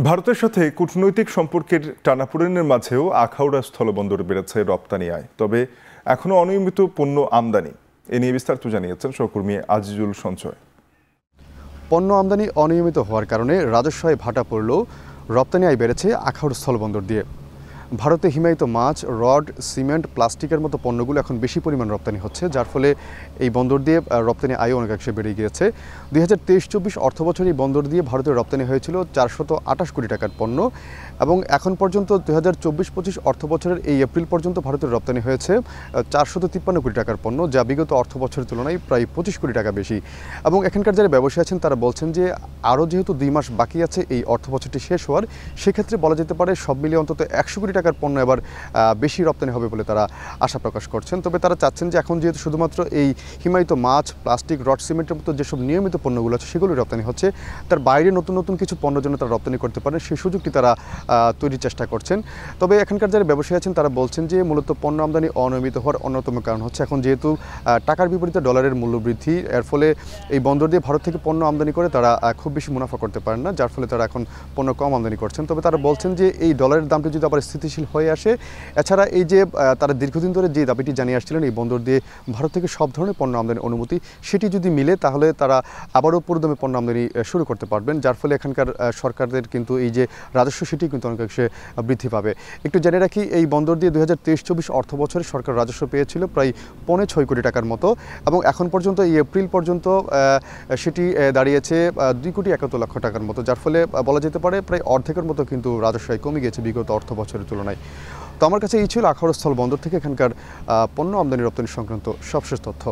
ভারতের সাথে কূটনৈতিক সম্পর্কের টানাপোড়েনের মাঝেও আখাউড়া স্থলবন্দরে বেড়েছে রপ্তানি আয়, তবে এখনও অনিয়মিত পণ্য আমদানি। এ নিয়ে বিস্তারিত জানিয়েছেন সহকর্মী আজিজুল সঞ্চয়। পণ্য আমদানি অনিয়মিত হওয়ার কারণে রাজস্ব আয় ভাটা পড়লেও রপ্তানি আয় বেড়েছে আখাউড়া স্থলবন্দর দিয়ে। ভারতে হিমায়িত মাছ, রড, সিমেন্ট, প্লাস্টিকের মতো পণ্যগুলো এখন বেশি পরিমাণ রপ্তানি হচ্ছে, যার ফলে এই বন্দর দিয়ে রপ্তানি আয় অনেকাংশে বেড়ে গিয়েছে। 2023-24 অর্থবছরে এই বন্দর দিয়ে ভারতের রপ্তানি হয়েছিল 428 কোটি টাকার পণ্য, এবং এখন পর্যন্ত 2024-25 অর্থবছরের এই এপ্রিল পর্যন্ত ভারতের রপ্তানি হয়েছে 453 কোটি টাকার পণ্য, যা বিগত অর্থবছরের তুলনায় প্রায় 25 কোটি টাকা বেশি। এবং এখানকার যারা ব্যবসায়ী আছেন তারা বলছেন যে আরও যেহেতু 2 মাস বাকি আছে এই অর্থবছরটি শেষ হওয়ার, সেক্ষেত্রে বলা যেতে পারে সব মিলিয়ে অন্তত 100 কোটি টাকার পণ্য এবার বেশি রপ্তানি হবে বলে তারা আশা প্রকাশ করছেন। তবে তারা চাচ্ছেন যে এখন যেহেতু শুধুমাত্র এই হিমায়িত মাছ, প্লাস্টিক, রড, সিমেন্টের মতো যেসব নিয়মিত পণ্যগুলো আছে সেগুলোই রপ্তানি হচ্ছে, তার বাইরে নতুন নতুন কিছু পণ্য যেন তারা রপ্তানি করতে পারেন সেই সুযোগটি তারা তৈরির চেষ্টা করছেন। তবে এখানকার যারা ব্যবসায়ী আছেন তারা বলছেন যে মূলত পণ্য আমদানি অনিয়মিত হওয়ার অন্যতম কারণ হচ্ছে এখন যেহেতু টাকার বিপরীতে ডলারের মূল্য বৃদ্ধি, এর ফলে এই বন্দর দিয়ে ভারত থেকে পণ্য আমদানি করে তারা খুব বেশি মুনাফা করতে পারেন না, যার ফলে তারা এখন পণ্য কম আমদানি করছেন। তবে তারা বলছেন যে এই ডলারের দামটি যদি আবার স্থিতিশীল হয়ে আসে, এছাড়া এই যে তারা দীর্ঘদিন ধরে যে দাবিটি জানিয়ে আসছিলেন এই বন্দর দিয়ে ভারত থেকে সব ধরনের পণ্য আমদানির অনুমতি, সেটি যদি মিলে তাহলে তারা আবারও পুরোদমে পণ্য আমদানি শুরু করতে পারবেন, যার ফলে এখানকার সরকারদের কিন্তু এই যে রাজস্ব সেটি কিন্তু অনেকাংশে বৃদ্ধি পাবে। একটু জেনে রাখি, এই বন্দর দিয়ে 2023-24 অর্থ বছরে সরকার রাজস্ব পেয়েছিল প্রায় 6.25 কোটি টাকার মতো, এবং এখন পর্যন্ত এই এপ্রিল পর্যন্ত সেটি দাঁড়িয়েছে 2.71 লক্ষ টাকার মতো, যার ফলে বলা যেতে পারে প্রায় অর্ধেকের মতো কিন্তু রাজস্ব আয় কমে গিয়েছে বিগত অর্থ বছরের তুলনায়। তো আমার কাছে এই ছিল আখাউড়া স্থল বন্দর থেকে এখানকার পণ্য আমদানি রপ্তানি সংক্রান্ত সবশেষ তথ্য।